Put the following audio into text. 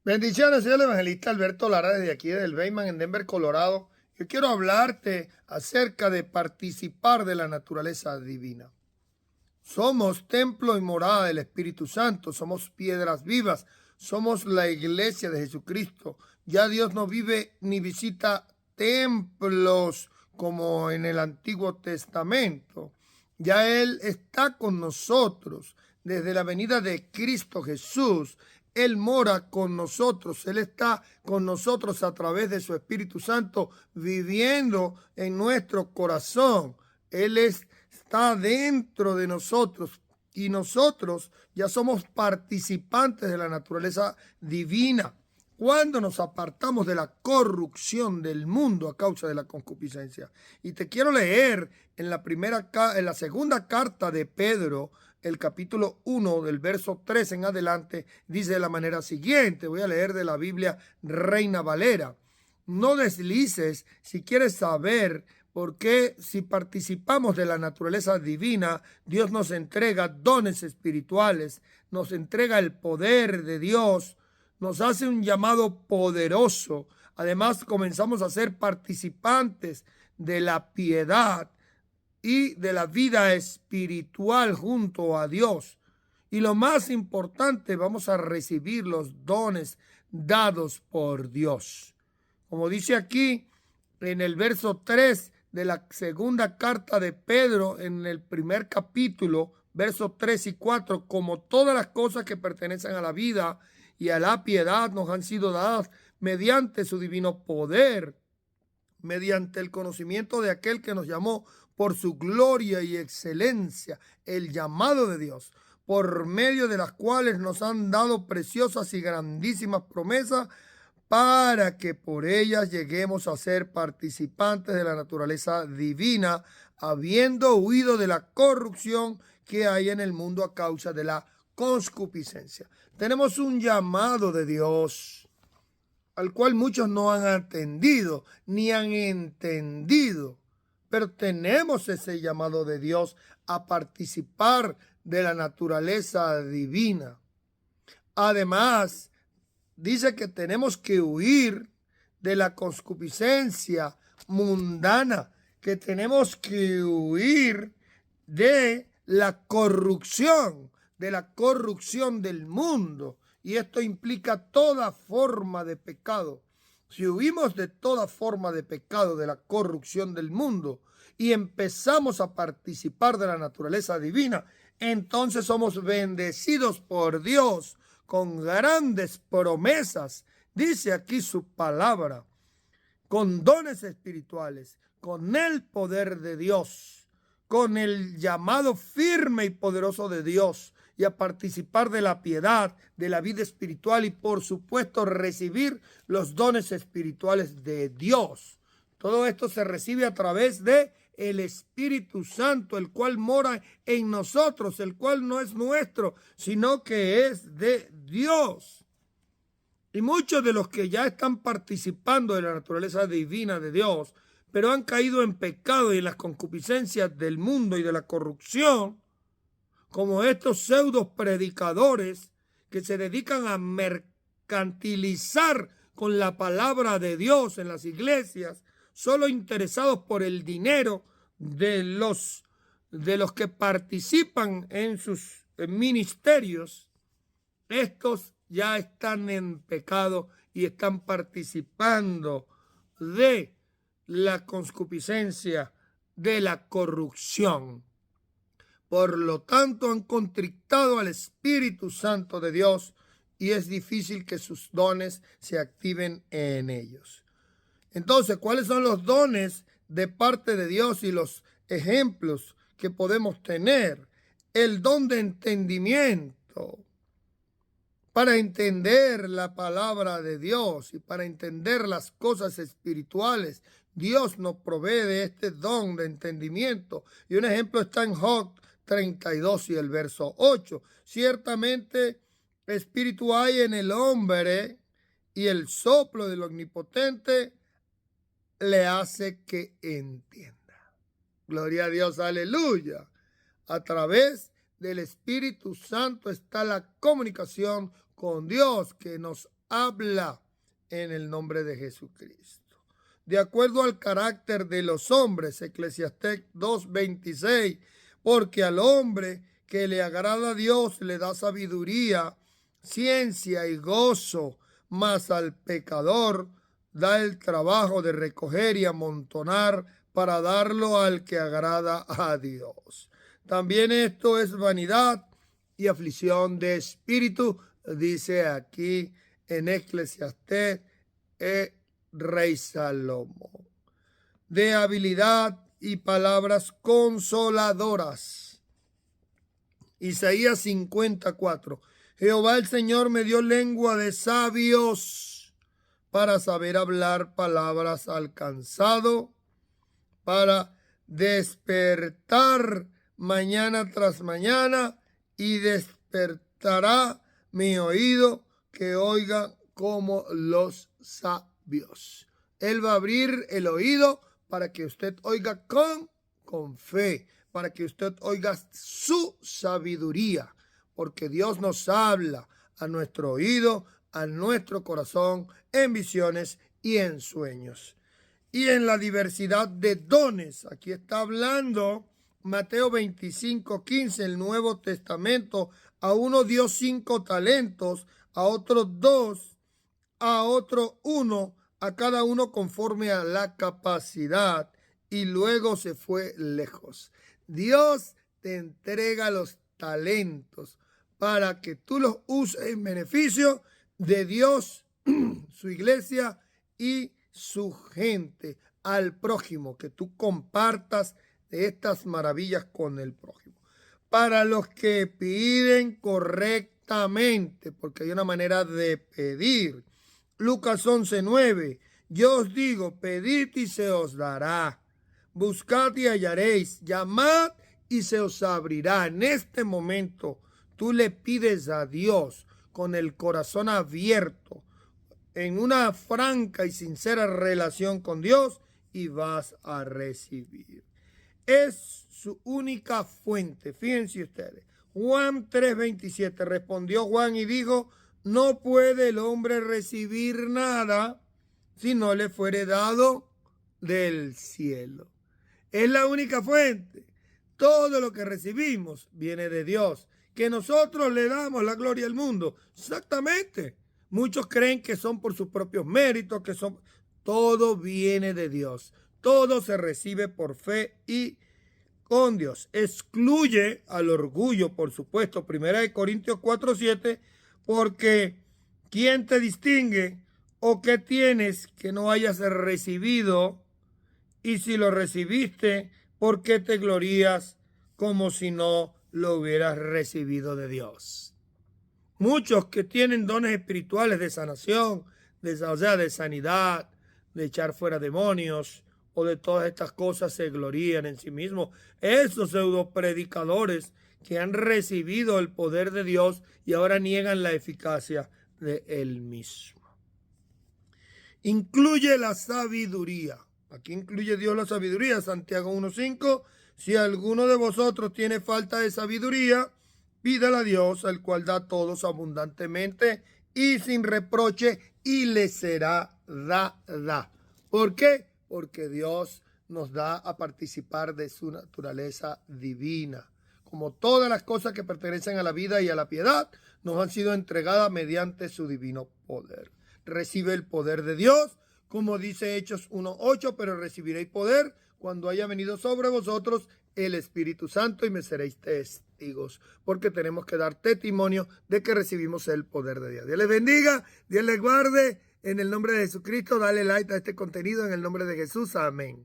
Bendiciones, soy el evangelista Alberto Lara desde aquí del Bayman en Denver, Colorado. Yo quiero hablarte acerca de participar de la naturaleza divina. Somos templo y morada del Espíritu Santo, somos piedras vivas, somos la iglesia de Jesucristo. Ya Dios no vive ni visita templos como en el Antiguo Testamento. Ya Él está con nosotros desde la venida de Cristo Jesús. Él mora con nosotros, Él está con nosotros a través de su Espíritu Santo viviendo en nuestro corazón. Él está dentro de nosotros y nosotros ya somos participantes de la naturaleza divina. Cuando nos apartamos de la corrupción del mundo a causa de la concupiscencia. Y te quiero leer en la segunda carta de Pedro, el capítulo 1 del verso 3 en adelante, dice de la manera siguiente. Voy a leer de la Biblia Reina Valera. No deslices si quieres saber por qué, si participamos de la naturaleza divina, Dios nos entrega dones espirituales, nos entrega el poder de Dios, nos hace un llamado poderoso. Además, comenzamos a ser participantes de la piedad y de la vida espiritual junto a Dios. Y lo más importante, vamos a recibir los dones dados por Dios. Como dice aquí en el verso 3 de la segunda carta de Pedro, en el primer capítulo, versos 3 y 4, como todas las cosas que pertenecen a la vida y a la piedad nos han sido dadas mediante su divino poder, mediante el conocimiento de aquel que nos llamó por su gloria y excelencia, el llamado de Dios, por medio de las cuales nos han dado preciosas y grandísimas promesas, para que por ellas lleguemos a ser participantes de la naturaleza divina, habiendo huido de la corrupción que hay en el mundo a causa de la concupiscencia. Tenemos un llamado de Dios, al cual muchos no han atendido ni han entendido, pero tenemos ese llamado de Dios a participar de la naturaleza divina. Además, dice que tenemos que huir de la concupiscencia mundana, que tenemos que huir de la corrupción del mundo. Y esto implica toda forma de pecado. Si huimos de toda forma de pecado, de la corrupción del mundo, y empezamos a participar de la naturaleza divina, entonces somos bendecidos por Dios con grandes promesas. Dice aquí su palabra, con dones espirituales, con el poder de Dios, con el llamado firme y poderoso de Dios, y a participar de la piedad, de la vida espiritual y por supuesto recibir los dones espirituales de Dios. Todo esto se recibe a través de el Espíritu Santo, el cual mora en nosotros, el cual no es nuestro, sino que es de Dios. Y muchos de los que ya están participando de la naturaleza divina de Dios, pero han caído en pecado y en las concupiscencias del mundo y de la corrupción, como estos pseudos predicadores que se dedican a mercantilizar con la palabra de Dios en las iglesias, solo interesados por el dinero de los que participan en sus ministerios. Estos ya están en pecado y están participando de la concupiscencia, de la corrupción. Por lo tanto, han contristado al Espíritu Santo de Dios y es difícil que sus dones se activen en ellos. Entonces, ¿cuáles son los dones de parte de Dios y los ejemplos que podemos tener? El don de entendimiento para entender la palabra de Dios y para entender las cosas espirituales. Dios nos provee de este don de entendimiento. Y un ejemplo está en Job 32 y el verso 8. Ciertamente espíritu hay en el hombre y el soplo del omnipotente le hace que entienda. Gloria a Dios, aleluya. A través del Espíritu Santo está la comunicación con Dios, que nos habla en el nombre de Jesucristo. De acuerdo al carácter de los hombres, Eclesiastés 2:26, porque al hombre que le agrada a Dios le da sabiduría, ciencia y gozo, mas al pecador da el trabajo de recoger y amontonar para darlo al que agrada a Dios. También esto es vanidad y aflicción de espíritu, dice aquí en Eclesiastés el rey Salomón. De habilidad y palabras consoladoras. Isaías 54. Jehová el Señor me dio lengua de sabios para saber hablar palabras al cansado, para despertar mañana tras mañana, y despertará mi oído que oiga como los sabios. Él va a abrir el oído para que usted oiga con fe, para que usted oiga su sabiduría, porque Dios nos habla a nuestro oído, a nuestro corazón, en visiones y en sueños. Y en la diversidad de dones, aquí está hablando Mateo 25:15, el Nuevo Testamento. A uno dio 5 talentos, a otros 2, a otro 1, a cada uno conforme a la capacidad, y luego se fue lejos. Dios te entrega los talentos para que tú los uses en beneficio de Dios, su iglesia y su gente, al prójimo, que tú compartas de estas maravillas con el prójimo. Para los que piden correctamente, porque hay una manera de pedir. Lucas 11:9, yo os digo, pedid y se os dará, buscad y hallaréis, llamad y se os abrirá. En este momento tú le pides a Dios con el corazón abierto, en una franca y sincera relación con Dios, y vas a recibir. Es su única fuente. Fíjense ustedes. Juan 3:27, respondió Juan y dijo, no puede el hombre recibir nada si no le fuere dado del cielo. Es la única fuente. Todo lo que recibimos viene de Dios. Que nosotros le damos la gloria al mundo. Exactamente. Muchos creen que son por sus propios méritos, todo viene de Dios. Todo se recibe por fe y con Dios. Excluye al orgullo, por supuesto. 1 Corintios 4:7, porque ¿quién te distingue o qué tienes que no hayas recibido? Y si lo recibiste, ¿por qué te glorías como si no lo hubieras recibido de Dios? Muchos que tienen dones espirituales de sanación, de sanidad, de echar fuera demonios o de todas estas cosas, se glorían en sí mismos. Esos pseudopredicadores que han recibido el poder de Dios y ahora niegan la eficacia de él mismo. Incluye la sabiduría. Aquí incluye Dios la sabiduría. Santiago 1:5. Si alguno de vosotros tiene falta de sabiduría, pídala a Dios, el cual da a todos abundantemente y sin reproche, y le será dada. ¿Por qué? Porque Dios nos da a participar de su naturaleza divina. Como todas las cosas que pertenecen a la vida y a la piedad, nos han sido entregadas mediante su divino poder. Recibe el poder de Dios, como dice Hechos 1:8, pero recibiréis poder cuando haya venido sobre vosotros el Espíritu Santo y me seréis testigos, porque tenemos que dar testimonio de que recibimos el poder de Dios. Dios les bendiga, Dios les guarde, en el nombre de Jesucristo. Dale like a este contenido en el nombre de Jesús, amén.